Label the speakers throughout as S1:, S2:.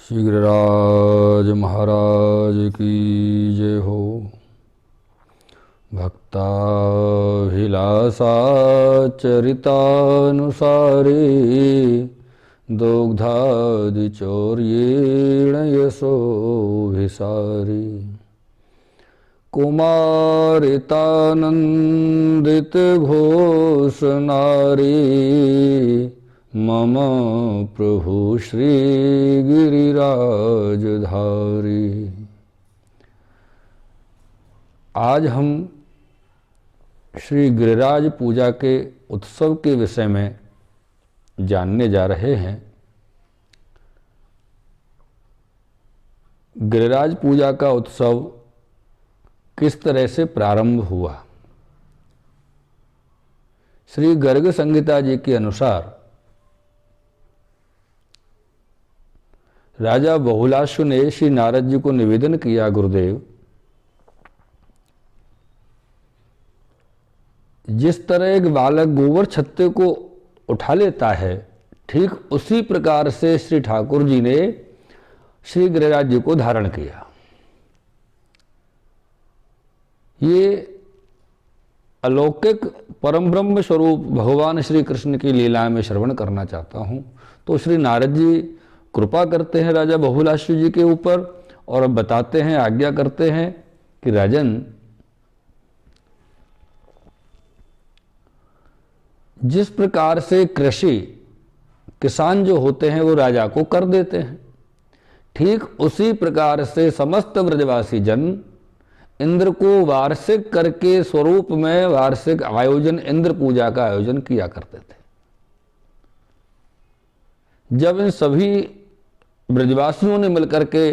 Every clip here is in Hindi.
S1: श्री गिरिराज महाराज की जय हो। भक्ताभिलाषा चरितानुसारे दुग्धादिचौर्येण यशोभिसारी कुमारितानन्दित घोष नारी मम प्रभु श्री गिरिराजधारी। आज हम श्री गिरिराज पूजा के उत्सव के विषय में जानने जा रहे हैं। गिरिराज पूजा का उत्सव किस तरह से प्रारंभ हुआ। श्री गर्ग संहिता जी के अनुसार राजा बहुलाशु ने श्री नारद जी को निवेदन किया, गुरुदेव जिस तरह एक बालक गोबर छत्ते को उठा लेता है, ठीक उसी प्रकार से श्री ठाकुर जी ने श्री गिरिराज जी को धारण किया। ये अलौकिक परम ब्रह्म स्वरूप भगवान श्री कृष्ण की लीला में श्रवण करना चाहता हूँ। तो श्री नारद जी कृपा करते हैं राजा बहुलाशु जी के ऊपर और बताते हैं, आज्ञा करते हैं कि राजन, जिस प्रकार से कृषि किसान जो होते हैं वो राजा को कर देते हैं, ठीक उसी प्रकार से समस्त ब्रजवासी जन इंद्र को वार्षिक करके स्वरूप में वार्षिक आयोजन, इंद्र पूजा का आयोजन किया करते थे। जब इन सभी ब्रजवासियों ने मिलकर के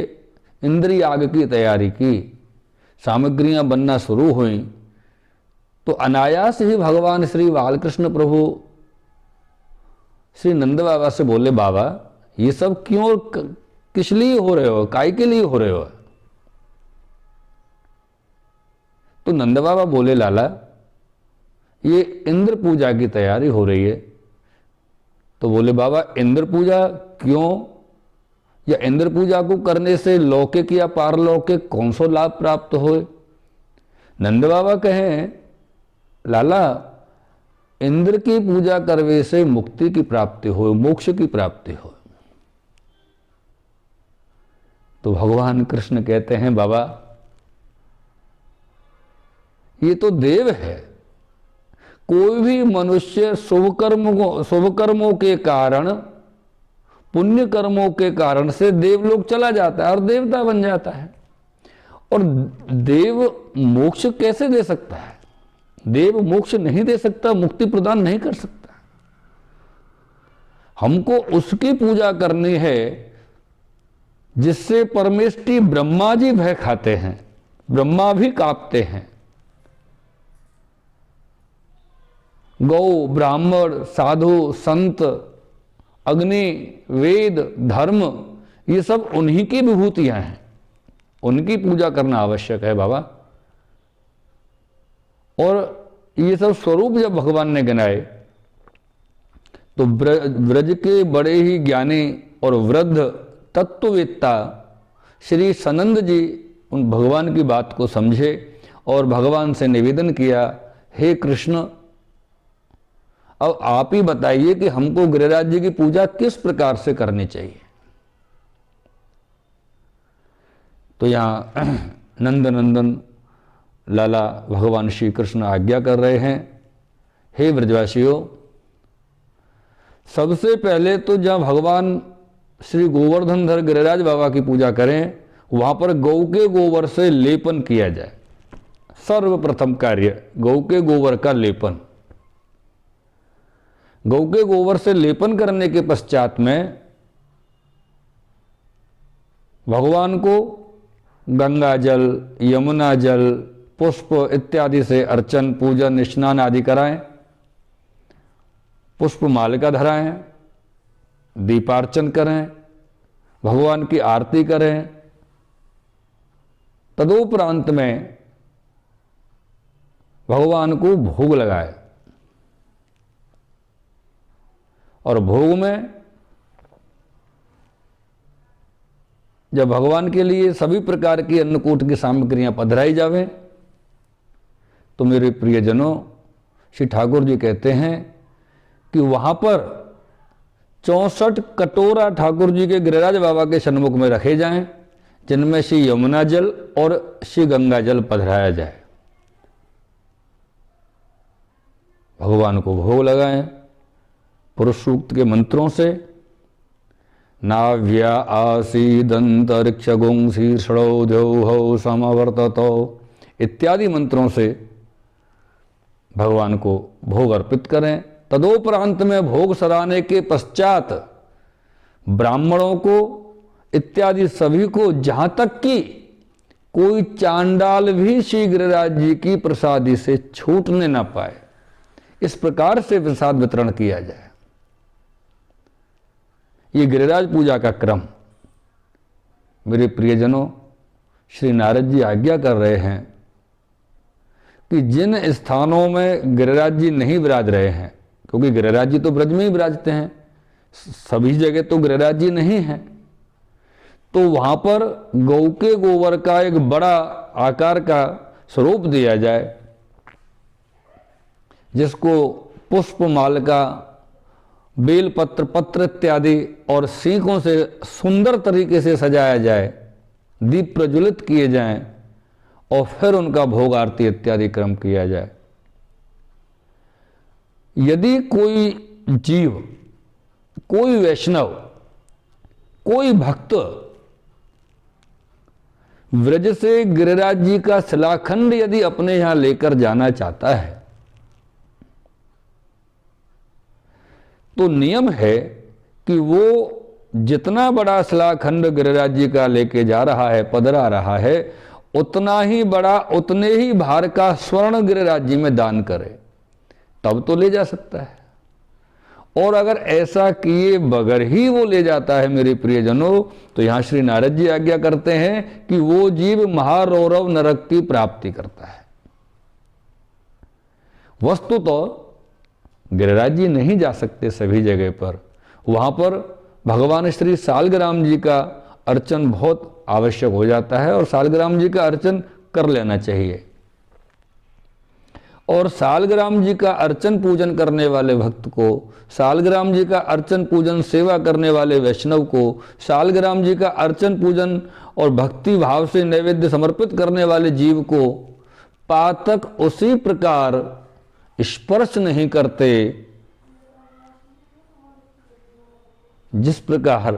S1: इंद्र याग की तैयारी की, सामग्रियां बनना शुरू हुई, तो अनायास ही भगवान श्री बालकृष्ण प्रभु श्री नंद बाबा से बोले, बाबा ये सब क्यों, किस लिए हो रहे हो, काय के लिए हो रहे हो। तो नंद बाबा बोले, लाला ये इंद्र पूजा की तैयारी हो रही है। तो बोले, बाबा इंद्र पूजा क्यों, या इंद्र पूजा को करने से लौकिक या पारलौकिक कौन सा लाभ प्राप्त होए। नंद बाबा कहें, लाला इंद्र की पूजा करने से मुक्ति की प्राप्ति हो, मोक्ष की प्राप्ति हो। तो भगवान कृष्ण कहते हैं, बाबा ये तो देव है, कोई भी मनुष्य शुभ कर्मों के कारण, पुण्य कर्मों के कारण से देवलोक चला जाता है और देवता बन जाता है। और देव मोक्ष कैसे दे सकता है? देव मोक्ष नहीं दे सकता, मुक्ति प्रदान नहीं कर सकता। हमको उसकी पूजा करनी है जिससे परमेष्टि ब्रह्मा जी भय खाते हैं, ब्रह्मा भी कांपते हैं। गौ, ब्राह्मण, साधु, संत, अग्नि, वेद, धर्म, ये सब उन्हीं की विभूतियां हैं, उनकी पूजा करना आवश्यक है बाबा। और ये सब स्वरूप जब भगवान ने गिनाए तो ब्रज के बड़े ही ज्ञानी और वृद्ध तत्ववेत्ता श्री सनंद जी उन भगवान की बात को समझे और भगवान से निवेदन किया, हे कृष्ण अब आप ही बताइए कि हमको गिरिराज जी की पूजा किस प्रकार से करनी चाहिए। तो यहां नंद नंदन लाला भगवान श्री कृष्ण आज्ञा कर रहे हैं, हे ब्रजवासियों, सबसे पहले तो जहां भगवान श्री गोवर्धनधर गिरिराज बाबा की पूजा करें, वहां पर गौ के गोबर से लेपन किया जाए। सर्वप्रथम कार्य गौ के गोबर का लेपन। गौ के गोबर से लेपन करने के पश्चात में भगवान को गंगा जल, यमुना जल, पुष्प इत्यादि से अर्चन, पूजन, स्नान आदि कराएं, पुष्प मालिका धराएं, दीपार्चन करें, भगवान की आरती करें। तदुपरांत में भगवान को भोग लगाए और भोग में जब भगवान के लिए सभी प्रकार की अन्नकूट की सामग्रियां पधराई जावे, तो मेरे प्रियजनों, श्री ठाकुर जी कहते हैं कि वहां पर 64 कटोरा ठाकुर जी के गिरिराज बाबा के सन्मुख में रखे जाएं, जिनमें श्री यमुना जल और श्री गंगा जल पधराया जाए। भगवान को भोग लगाएं पुरुष सूक्त के मंत्रों से। नाव्या आसीदंतरिक्ष गुं शीर्षणो द्यौः समवर्ततो इत्यादि मंत्रों से भगवान को भोग अर्पित करें। तदोपरांत में भोग सराहने के पश्चात ब्राह्मणों को इत्यादि सभी को, जहां तक कि कोई चांडाल भी श्री गिरिराज जी की प्रसादी से छूटने ना पाए, इस प्रकार से प्रसाद वितरण किया जाए। ये गिरिराज पूजा का क्रम मेरे प्रियजनों, श्री नारद जी आज्ञा कर रहे हैं कि जिन स्थानों में गिरिराज जी नहीं विराज रहे हैं, क्योंकि गिरिराज जी तो ब्रज में ही विराजते हैं, सभी जगह तो गिरिराज जी नहीं हैं, तो वहां पर गौ के गोबर का एक बड़ा आकार का स्वरूप दिया जाए, जिसको पुष्प मालिका, बेलपत्र, पत्र इत्यादि और सीखों से सुंदर तरीके से सजाया जाए, दीप प्रज्वलित किए जाएं और फिर उनका भोग आरती इत्यादि क्रम किया जाए। यदि कोई जीव, कोई वैष्णव, कोई भक्त व्रज से गिरिराज जी का शिलाखंड यदि अपने यहां लेकर जाना चाहता है, तो नियम है कि वो जितना बड़ा शिलाखंड गिरिराज जी का लेके जा रहा है, पधरा रहा है, उतना ही बड़ा, उतने ही भार का स्वर्ण गिरिराज जी में दान करे, तब तो ले जा सकता है। और अगर ऐसा किए बगैर ही वो ले जाता है मेरे प्रियजनों, तो यहां श्री नारद जी आज्ञा करते हैं कि वो जीव महारौरव नरक की प्राप्ति करता है। वस्तु तो गिरिराज जी नहीं जा सकते सभी जगह पर, वहां पर भगवान श्री सालग्राम जी का अर्चन बहुत आवश्यक हो जाता है और सालग्राम जी का अर्चन कर लेना चाहिए। और सालग्राम जी का अर्चन पूजन करने वाले भक्त को, सालग्राम जी का अर्चन पूजन सेवा करने वाले वैष्णव को, सालग्राम जी का अर्चन पूजन और भक्ति भाव से नैवेद्य समर्पित करने वाले जीव को पातक उसी प्रकार स्पर्श नहीं करते जिस प्रकार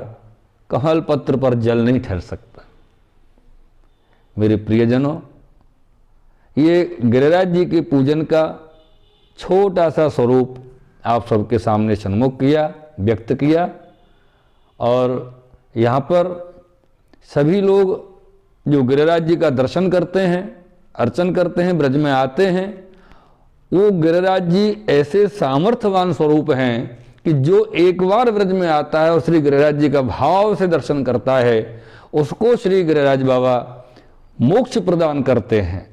S1: कमल पत्र पर जल नहीं ठहर सकता। मेरे प्रियजनों, ये गिरिराज जी के पूजन का छोटा सा स्वरूप आप सबके सामने सन्मुख किया, व्यक्त किया। और यहाँ पर सभी लोग जो गिरिराज जी का दर्शन करते हैं, अर्चन करते हैं, ब्रज में आते हैं, वो गिरिराज जी ऐसे सामर्थ्यवान स्वरूप हैं कि जो एक बार ब्रज में आता है और श्री गिरिराज जी का भाव से दर्शन करता है, उसको श्री गिरिराज बाबा मोक्ष प्रदान करते हैं।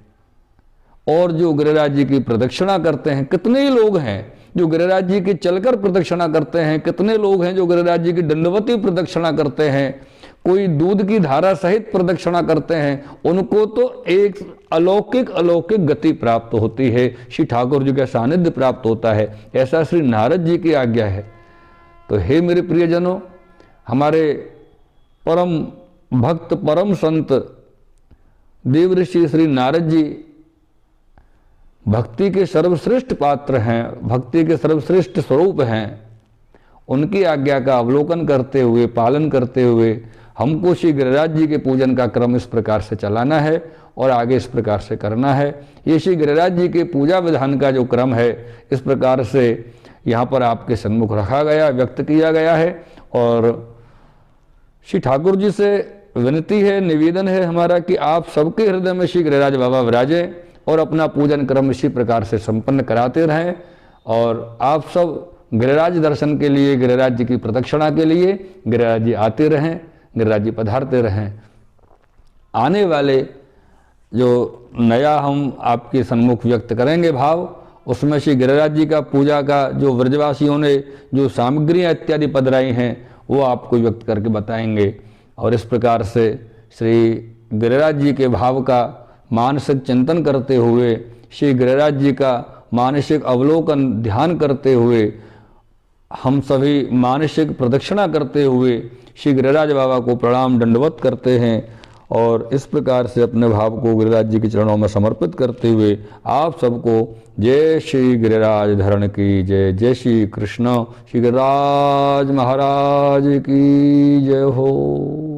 S1: और जो गिरिराज जी की प्रदक्षिणा करते हैं, कितने ही लोग हैं जो गिरिराज जी की चलकर प्रदक्षिणा करते हैं, कितने लोग हैं जो गिरिराज जी की दंडवती प्रदक्षिणा करते हैं, कोई दूध की धारा सहित प्रदक्षिणा करते हैं, उनको तो एक अलौकिक गति प्राप्त होती है, श्री ठाकुर जी का सानिध्य प्राप्त होता है। ऐसा श्री नारद जी की आज्ञा है। तो हे मेरे प्रियजनों, हमारे परम भक्त, परम संत देव ऋषि श्री नारद जी भक्ति के सर्वश्रेष्ठ पात्र हैं, भक्ति के सर्वश्रेष्ठ स्वरूप हैं। उनकी आज्ञा का अवलोकन करते हुए, पालन करते हुए हमको श्री गिरिराज जी के पूजन का क्रम इस प्रकार से चलाना है और आगे इस प्रकार से करना है। ये श्री गिरिराज जी के पूजा विधान का जो क्रम है, इस प्रकार से यहाँ पर आपके सन्मुख रखा गया, व्यक्त किया गया है। और श्री ठाकुर जी से विनती है, निवेदन है हमारा कि आप सबके हृदय में श्री गिरिराज बाबा विराजें और अपना पूजन क्रम इसी प्रकार से संपन्न कराते रहें। और आप सब गिरिराज दर्शन के लिए, गिरिराज जी की प्रदक्षिणा के लिए गिरिराज जी आते रहें, गिरिराज जी पधारते रहें। आने वाले जो नया हम आपके सन्मुख व्यक्त करेंगे भाव, उसमें श्री गिरिराज जी का पूजा का जो व्रजवासियों ने जो सामग्रियाँ इत्यादि पधराई हैं, वो आपको व्यक्त करके बताएंगे। और इस प्रकार से श्री गिरिराज जी के भाव का मानसिक चिंतन करते हुए, श्री गिरिराज जी का मानसिक अवलोकन ध्यान करते हुए, हम सभी मानसिक प्रदक्षिणा करते हुए श्री गिरिराज बाबा को प्रणाम दंडवत करते हैं और इस प्रकार से अपने भाव को गिरिराज जी के चरणों में समर्पित करते हुए आप सबको जय श्री गिरिराज धरण की जय। जय श्री कृष्ण। श्री गिरिराज महाराज की जय हो।